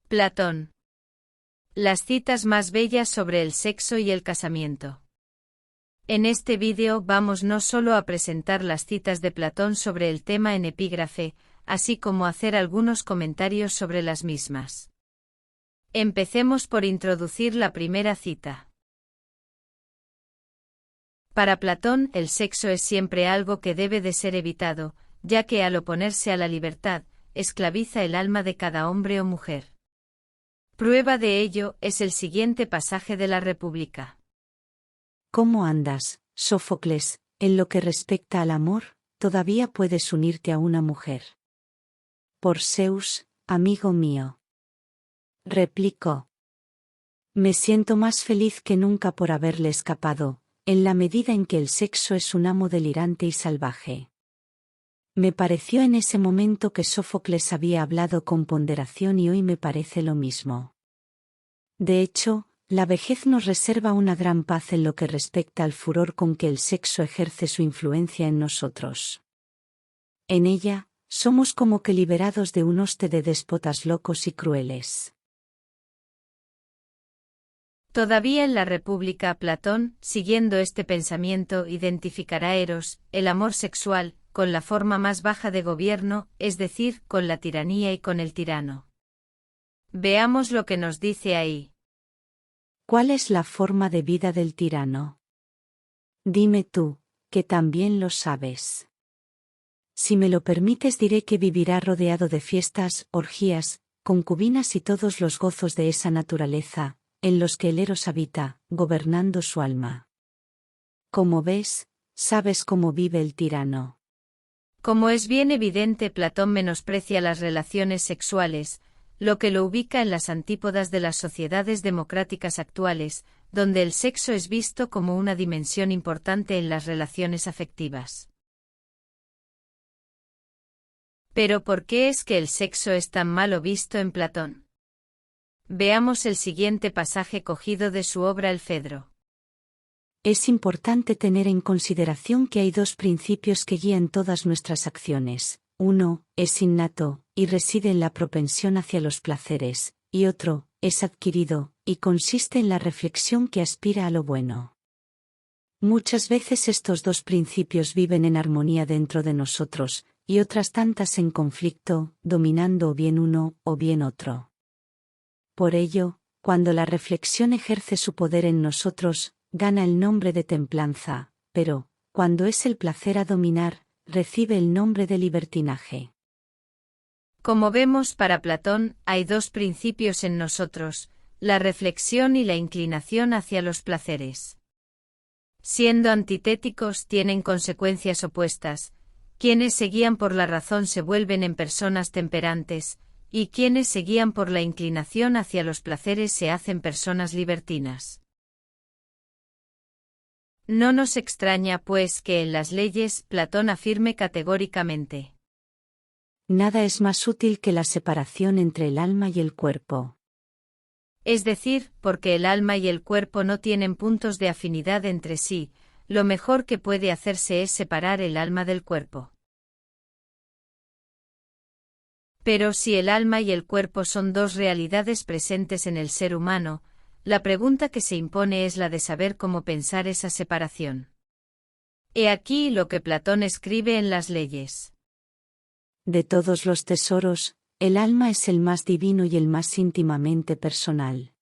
Platón. Las citas más bellas sobre el sexo y el casamiento. En este vídeo vamos no solo a presentar las citas de Platón sobre el tema en epígrafe, así como hacer algunos comentarios sobre las mismas. Empecemos por introducir la primera cita. Para Platón, el sexo es siempre algo que debe de ser evitado, ya que al oponerse a la libertad, esclaviza el alma de cada hombre o mujer. Prueba de ello es el siguiente pasaje de la República. ¿Cómo andas, Sófocles, en lo que respecta al amor? ¿Todavía puedes unirte a una mujer? Por Zeus, amigo mío. Replicó. Me siento más feliz que nunca por haberle escapado, en la medida en que el sexo es un amo delirante y salvaje. Me pareció en ese momento que Sófocles había hablado con ponderación y hoy me parece lo mismo. De hecho, la vejez nos reserva una gran paz en lo que respecta al furor con que el sexo ejerce su influencia en nosotros. En ella, somos como que liberados de un hoste de déspotas locos y crueles. Todavía en la República, Platón, siguiendo este pensamiento, identificará Eros, el amor sexual, con la forma más baja de gobierno, es decir, con la tiranía y con el tirano. Veamos lo que nos dice ahí. ¿Cuál es la forma de vida del tirano? Dime tú, que también lo sabes. Si me lo permites diré que vivirá rodeado de fiestas, orgías, concubinas y todos los gozos de esa naturaleza, en los que el Eros habita, gobernando su alma. Como ves, sabes cómo vive el tirano. Como es bien evidente, Platón menosprecia las relaciones sexuales, lo que lo ubica en las antípodas de las sociedades democráticas actuales, donde el sexo es visto como una dimensión importante en las relaciones afectivas. Pero ¿por qué es que el sexo es tan malo visto en Platón? Veamos el siguiente pasaje cogido de su obra El Fedro. Es importante tener en consideración que hay dos principios que guían todas nuestras acciones. Uno, es innato, y reside en la propensión hacia los placeres, y otro, es adquirido, y consiste en la reflexión que aspira a lo bueno. Muchas veces estos dos principios viven en armonía dentro de nosotros, y otras tantas en conflicto, dominando o bien uno o bien otro. Por ello, cuando la reflexión ejerce su poder en nosotros, gana el nombre de templanza, pero, cuando es el placer a dominar, recibe el nombre de libertinaje. Como vemos, para Platón, hay dos principios en nosotros, la reflexión y la inclinación hacia los placeres. Siendo antitéticos, tienen consecuencias opuestas. Quienes se guían por la razón se vuelven en personas temperantes, y quienes se guían por la inclinación hacia los placeres se hacen personas libertinas. No nos extraña, pues, que en las leyes Platón afirme categóricamente: Nada es más útil que la separación entre el alma y el cuerpo. Es decir, porque el alma y el cuerpo no tienen puntos de afinidad entre sí, lo mejor que puede hacerse es separar el alma del cuerpo. Pero si el alma y el cuerpo son dos realidades presentes en el ser humano, la pregunta que se impone es la de saber cómo pensar esa separación. He aquí lo que Platón escribe en las leyes. De todos los tesoros, el alma es el más divino y el más íntimamente personal.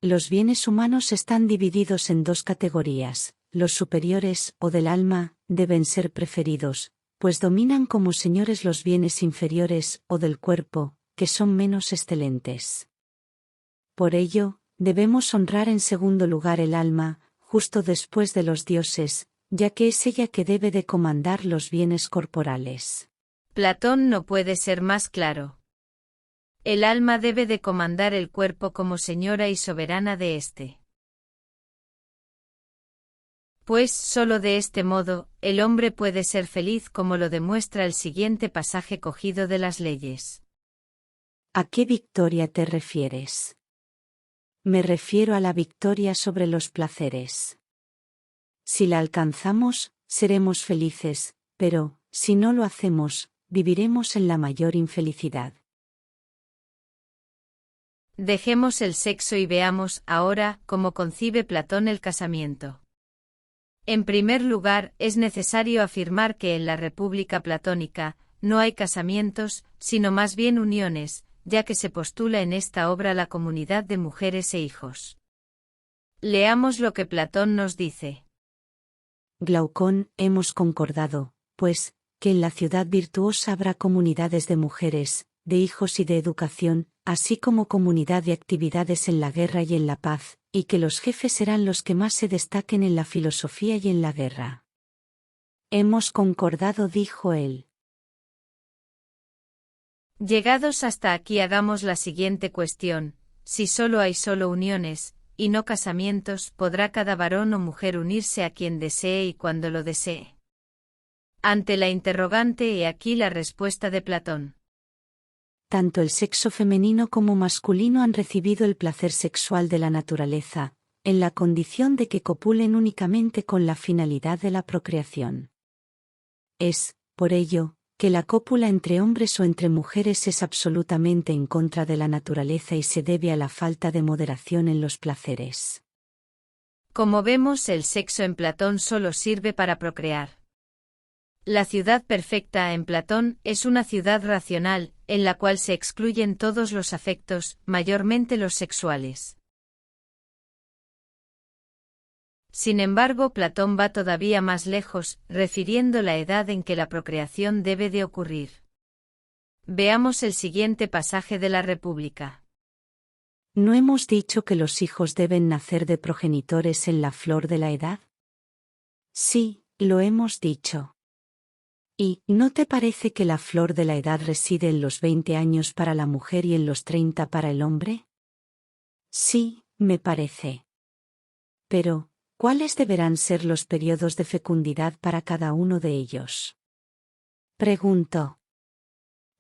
Los bienes humanos están divididos en dos categorías: los superiores, o del alma, deben ser preferidos, pues dominan como señores los bienes inferiores, o del cuerpo, que son menos excelentes. Por ello, debemos honrar en segundo lugar el alma, justo después de los dioses, ya que es ella que debe de comandar los bienes corporales. Platón no puede ser más claro. El alma debe de comandar el cuerpo como señora y soberana de éste. Pues solo de este modo, el hombre puede ser feliz, como lo demuestra el siguiente pasaje cogido de las leyes. ¿A qué victoria te refieres? Me refiero a la victoria sobre los placeres. Si la alcanzamos, seremos felices, pero, si no lo hacemos, viviremos en la mayor infelicidad. Dejemos el sexo y veamos ahora cómo concibe Platón el casamiento. En primer lugar, es necesario afirmar que en la República Platónica no hay casamientos, sino más bien uniones, ya que se postula en esta obra la comunidad de mujeres e hijos. Leamos lo que Platón nos dice. Glaucón, hemos concordado, pues, que en la ciudad virtuosa habrá comunidades de mujeres, de hijos y de educación, así como comunidad de actividades en la guerra y en la paz, y que los jefes serán los que más se destaquen en la filosofía y en la guerra. Hemos concordado, dijo él. Llegados hasta aquí hagamos la siguiente cuestión: si solo hay uniones, y no casamientos, ¿podrá cada varón o mujer unirse a quien desee y cuando lo desee? Ante la interrogante he aquí la respuesta de Platón. Tanto el sexo femenino como masculino han recibido el placer sexual de la naturaleza, en la condición de que copulen únicamente con la finalidad de la procreación. Es, por ello, que la cópula entre hombres o entre mujeres es absolutamente en contra de la naturaleza y se debe a la falta de moderación en los placeres. Como vemos, el sexo en Platón solo sirve para procrear. La ciudad perfecta en Platón es una ciudad racional, en la cual se excluyen todos los afectos, mayormente los sexuales. Sin embargo, Platón va todavía más lejos, refiriendo la edad en que la procreación debe de ocurrir. Veamos el siguiente pasaje de la República. ¿No hemos dicho que los hijos deben nacer de progenitores en la flor de la edad? Sí, lo hemos dicho. ¿Y no te parece que la flor de la edad reside en los 20 años para la mujer y en los 30 para el hombre? Sí, me parece. Pero, ¿cuáles deberán ser los periodos de fecundidad para cada uno de ellos? Pregunto.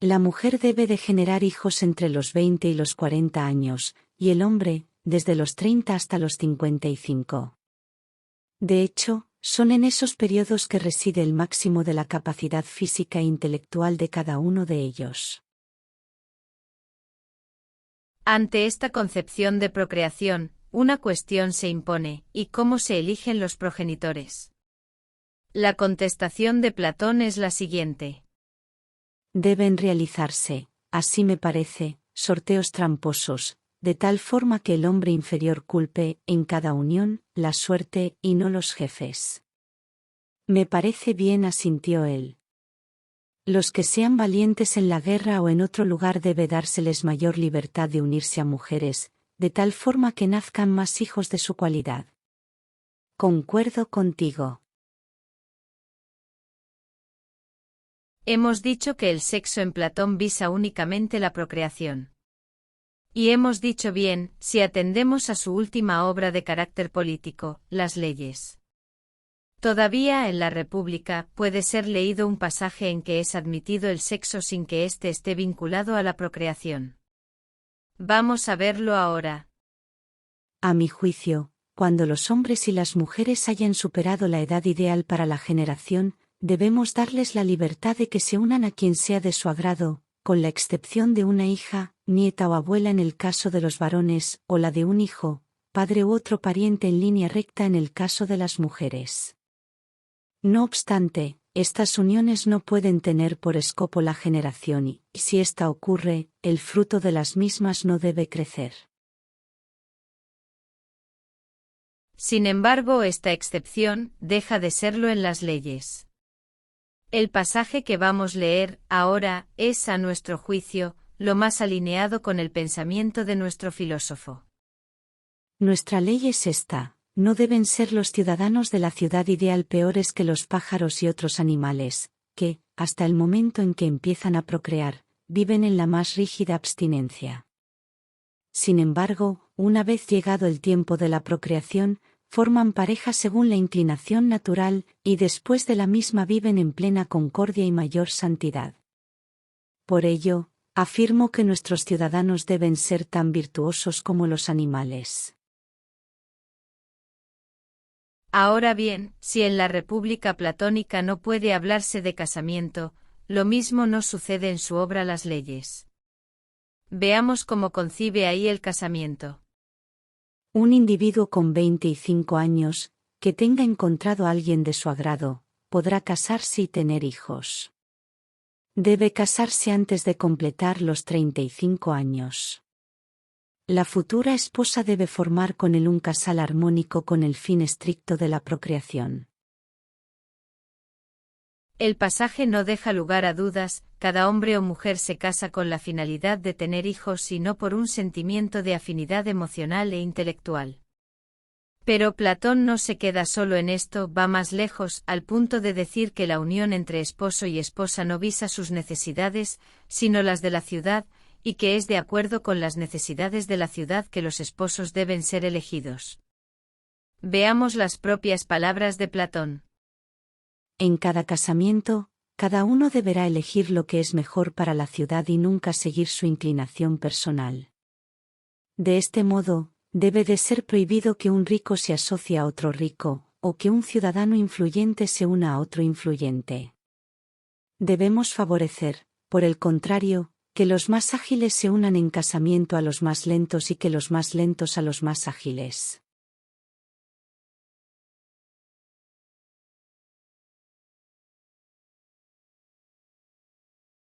La mujer debe de generar hijos entre los 20 y los 40 años, y el hombre, desde los 30 hasta los 55. De hecho, son en esos periodos que reside el máximo de la capacidad física e intelectual de cada uno de ellos. Ante esta concepción de procreación, una cuestión se impone: ¿y cómo se eligen los progenitores? La contestación de Platón es la siguiente. Deben realizarse, así me parece, sorteos tramposos, de tal forma que el hombre inferior culpe, en cada unión, la suerte y no los jefes. Me parece bien, asintió él. Los que sean valientes en la guerra o en otro lugar debe dárseles mayor libertad de unirse a mujeres, de tal forma que nazcan más hijos de su cualidad. Concuerdo contigo. Hemos dicho que el sexo en Platón visa únicamente la procreación. Y hemos dicho bien, si atendemos a su última obra de carácter político, las leyes. Todavía en la República puede ser leído un pasaje en que es admitido el sexo sin que éste esté vinculado a la procreación. Vamos a verlo ahora. A mi juicio, cuando los hombres y las mujeres hayan superado la edad ideal para la generación, debemos darles la libertad de que se unan a quien sea de su agrado, con la excepción de una hija, nieta o abuela en el caso de los varones, o la de un hijo, padre u otro pariente en línea recta en el caso de las mujeres. No obstante, estas uniones no pueden tener por escopo la generación y, si ésta ocurre, el fruto de las mismas no debe crecer. Sin embargo, esta excepción deja de serlo en las leyes. El pasaje que vamos a leer ahora es, a nuestro juicio, lo más alineado con el pensamiento de nuestro filósofo. Nuestra ley es esta: no deben ser los ciudadanos de la ciudad ideal peores que los pájaros y otros animales, que, hasta el momento en que empiezan a procrear, viven en la más rígida abstinencia. Sin embargo, una vez llegado el tiempo de la procreación, forman pareja según la inclinación natural, y después de la misma viven en plena concordia y mayor santidad. Por ello, afirmo que nuestros ciudadanos deben ser tan virtuosos como los animales. Ahora bien, si en la República Platónica no puede hablarse de casamiento, lo mismo no sucede en su obra Las leyes. Veamos cómo concibe ahí el casamiento. Un individuo con 25 años, que tenga encontrado a alguien de su agrado, podrá casarse y tener hijos. Debe casarse antes de completar los 35 años. La futura esposa debe formar con él un casal armónico con el fin estricto de la procreación. El pasaje no deja lugar a dudas, cada hombre o mujer se casa con la finalidad de tener hijos y no por un sentimiento de afinidad emocional e intelectual. Pero Platón no se queda solo en esto, va más lejos, al punto de decir que la unión entre esposo y esposa no visa sus necesidades, sino las de la ciudad, y que es de acuerdo con las necesidades de la ciudad que los esposos deben ser elegidos. Veamos las propias palabras de Platón. En cada casamiento, cada uno deberá elegir lo que es mejor para la ciudad y nunca seguir su inclinación personal. De este modo, debe de ser prohibido que un rico se asocie a otro rico, o que un ciudadano influyente se una a otro influyente. Debemos favorecer, por el contrario, que los más ágiles se unan en casamiento a los más lentos y que los más lentos a los más ágiles.